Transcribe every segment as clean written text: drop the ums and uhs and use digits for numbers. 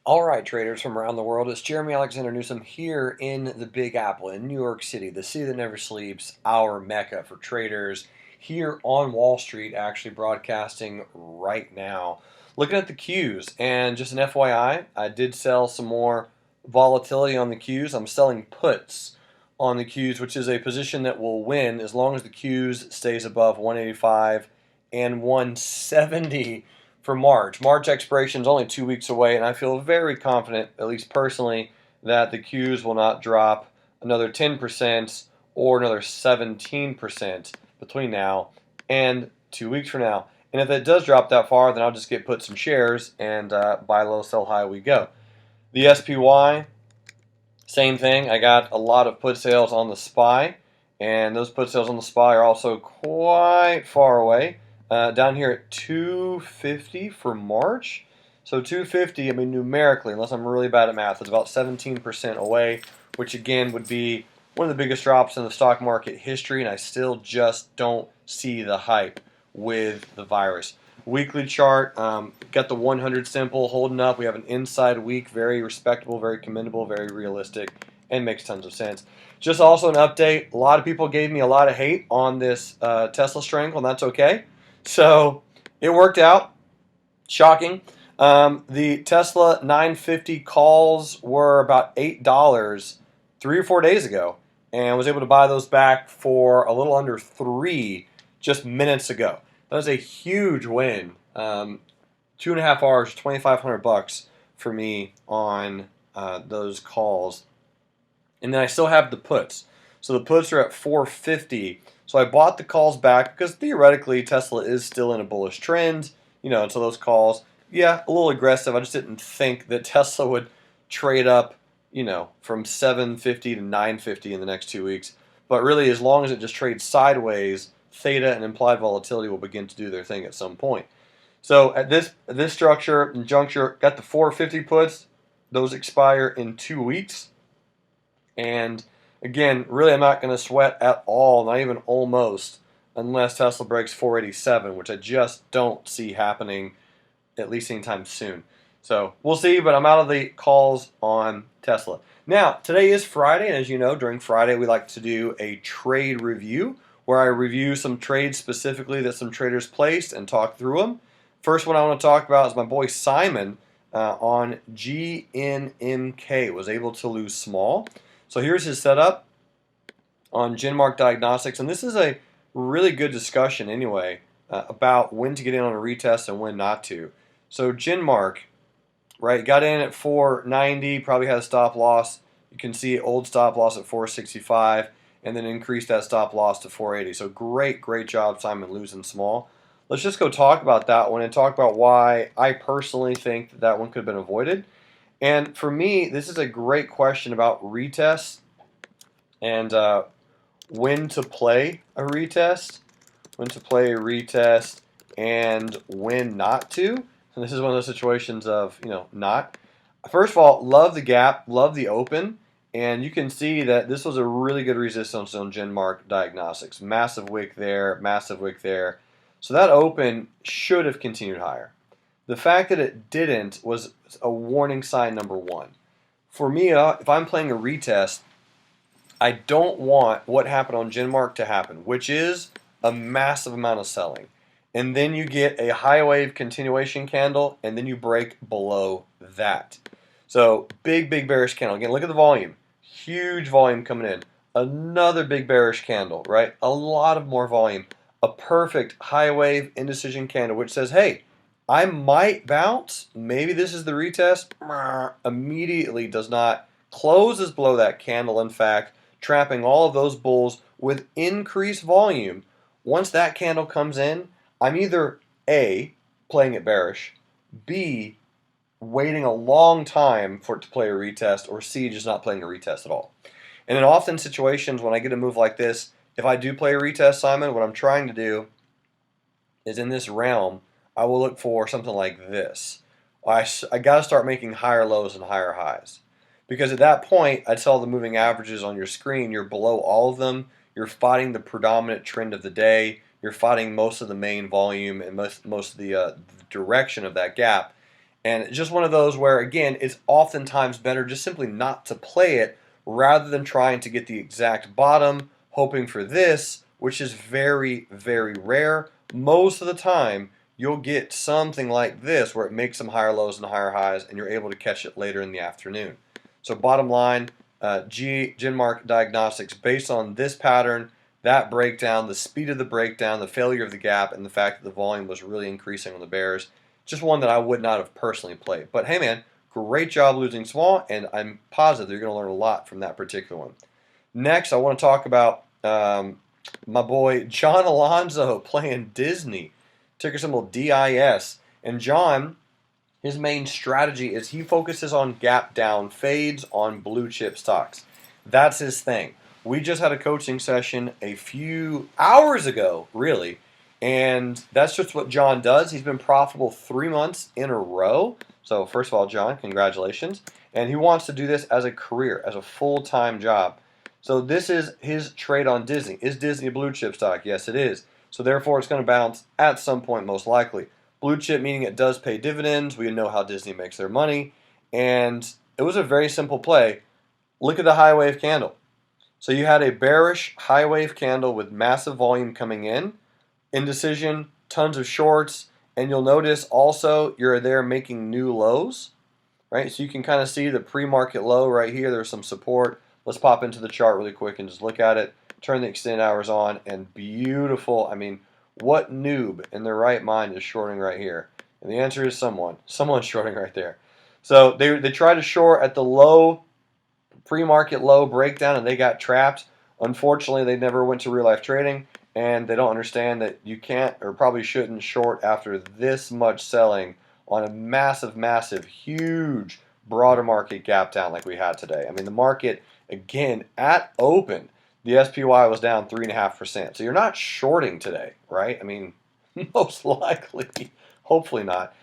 All right, traders from around the world, it's Jeremy Alexander Newsom here in the Big Apple in New York City, the city that never sleeps, our mecca for traders, here on Wall Street, actually broadcasting right now. Looking at the Qs, and just an FYI, I did sell some more volatility on the Qs. I'm selling puts on the Qs, which is a position that will win as long as the Qs stays above 185 and 170 for March. March expiration is only 2 weeks away, and I feel very confident, at least personally, that the Qs will not drop another 10% or another 17% between now and 2 weeks from now. And if it does drop that far, then I'll just put some shares and buy low, sell high, we go. The SPY, same thing. I got a lot of put sales on the SPY, and those put sales on the SPY are also quite far away. Down here at 250 for March. So 250, I mean, numerically, unless I'm really bad at math, it's about 17% away, which again would be one of the biggest drops in the stock market history, and I still just don't see the hype with the virus. Weekly chart, got the 100 simple holding up. We have an inside week, very respectable, very commendable, very realistic, and makes tons of sense. Just also an update, a lot of people gave me a lot of hate on this Tesla strangle, and that's okay. So it worked out. Shocking. The Tesla 950 calls were about $8 3 or 4 days ago, and was able to buy those back for a little under $3 just minutes ago. That was a huge win. 2.5 hours, $2,500 for me on those calls. And then I still have the puts. So the puts are at 450. So I bought the calls back because theoretically Tesla is still in a bullish trend, and so those calls, yeah, a little aggressive. I just didn't think that Tesla would trade up, from 750 to 950 in the next 2 weeks. But really, as long as it just trades sideways, theta and implied volatility will begin to do their thing at some point. So at this structure and juncture, got the 450 puts. Those expire in 2 weeks. And again, really, I'm not going to sweat at all, not even almost, unless Tesla breaks 487, which I just don't see happening at least anytime soon. So we'll see, but I'm out of the calls on Tesla. Now, today is Friday, and as you know, during Friday, we like to do a trade review where I review some trades specifically that some traders placed and talk through them. First one I want to talk about is my boy Simon on GNMK, was able to lose small. So here's his setup on GenMark Diagnostics, and this is a really good discussion anyway about when to get in on a retest and when not to. So GenMark, right, got in at 490, probably had a stop loss. You can see old stop loss at 465, and then increased that stop loss to 480. So great job, Simon, losing small. Let's just go talk about that one and talk about why I personally think that one could have been avoided. And for me, this is a great question about retests and when to play a retest, and when not to. And this is one of those situations of, not. First of all, love the gap, love the open, and you can see that this was a really good resistance on GenMark Diagnostics. Massive wick there, massive wick there. So that open should have continued higher. The fact that it didn't was a warning sign number one. For me, if I'm playing a retest, I don't want what happened on GenMark to happen, which is a massive amount of selling. And then you get a high wave continuation candle, and then you break below that. So big bearish candle. Again, look at the volume. Huge volume coming in. Another big bearish candle, right? A lot of more volume. A perfect high wave indecision candle, which says, hey, I might bounce. Maybe this is the retest. Immediately does not, closes below that candle, in fact, trapping all of those bulls with increased volume. Once that candle comes in, I'm either A, playing it bearish, B, waiting a long time for it to play a retest, or C, just not playing a retest at all. And in often situations when I get a move like this, if I do play a retest, Simon, what I'm trying to do is in this realm, I will look for something like this. I got to start making higher lows and higher highs. Because at that point, I tell the moving averages on your screen, you're below all of them. You're fighting the predominant trend of the day. You're fighting most of the main volume and most of the direction of that gap. And it's just one of those where, again, it's oftentimes better just simply not to play it rather than trying to get the exact bottom, hoping for this, which is very, very rare. Most of the time, you'll get something like this where it makes some higher lows and higher highs, and you're able to catch it later in the afternoon. So bottom line, GenMark Diagnostics, based on this pattern, that breakdown, the speed of the breakdown, the failure of the gap, and the fact that the volume was really increasing on the bears, just one that I would not have personally played. But hey, man, great job losing small, and I'm positive you're going to learn a lot from that particular one. Next, I want to talk about my boy John Alonzo playing Disney, ticker symbol DIS. And John, his main strategy is he focuses on gap down fades on blue chip stocks. That's his thing. We just had a coaching session a few hours ago, really, and that's just what John does. He's been profitable 3 months in a row. So first of all, John, congratulations. And he wants to do this as a career, as a full-time job. So this is his trade on Disney. Is Disney a blue chip stock? Yes, it is. So therefore, it's going to bounce at some point, most likely. Blue chip meaning it does pay dividends. We know how Disney makes their money. And it was a very simple play. Look at the high wave candle. So you had a bearish high wave candle with massive volume coming in, indecision, tons of shorts, and you'll notice also you're there making new lows, right? So you can kind of see the pre-market low right here. There's some support. Let's pop into the chart really quick and just look at it. Turn the extended hours on, and beautiful. I mean, what noob in their right mind is shorting right here? And the answer is someone. Someone's shorting right there. So they tried to short at the low, pre-market low breakdown, and they got trapped. Unfortunately, they never went to real life trading, and they don't understand that you can't or probably shouldn't short after this much selling on a massive, massive, huge broader market gap down like we had today. I mean, the market, again, at open, the SPY was down 3.5%. So you're not shorting today, right? I mean, most likely, hopefully not.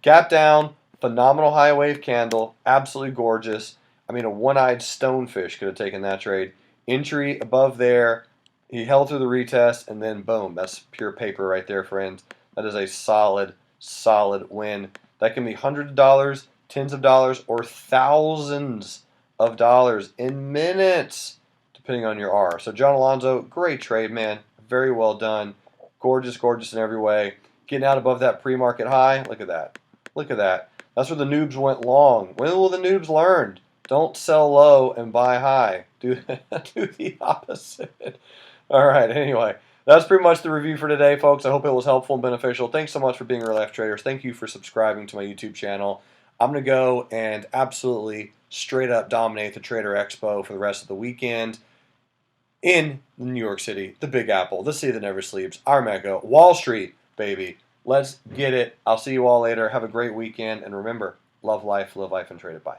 Gap down, phenomenal high wave candle, absolutely gorgeous. I mean, a one-eyed stonefish could have taken that trade. Entry above there. He held through the retest, and then boom. That's pure paper right there, friends. That is a solid, solid win. That can be hundreds of dollars, tens of dollars, or thousands of dollars in minutes, depending on your R. So John Alonzo, great trade, man. Very well done. Gorgeous, gorgeous in every way. Getting out above that pre-market high. Look at that. Look at that. That's where the noobs went long. When will the noobs learn? Don't sell low and buy high. Do the opposite. All right, anyway, that's pretty much the review for today, folks. I hope it was helpful and beneficial. Thanks so much for being real life traders. Thank you for subscribing to my YouTube channel. I'm going to go and absolutely straight up dominate the Trader Expo for the rest of the weekend in New York City, the Big Apple, the city that never sleeps, our Mecca, Wall Street, baby. Let's get it. I'll see you all later. Have a great weekend. And remember, love life, and trade it. Bye.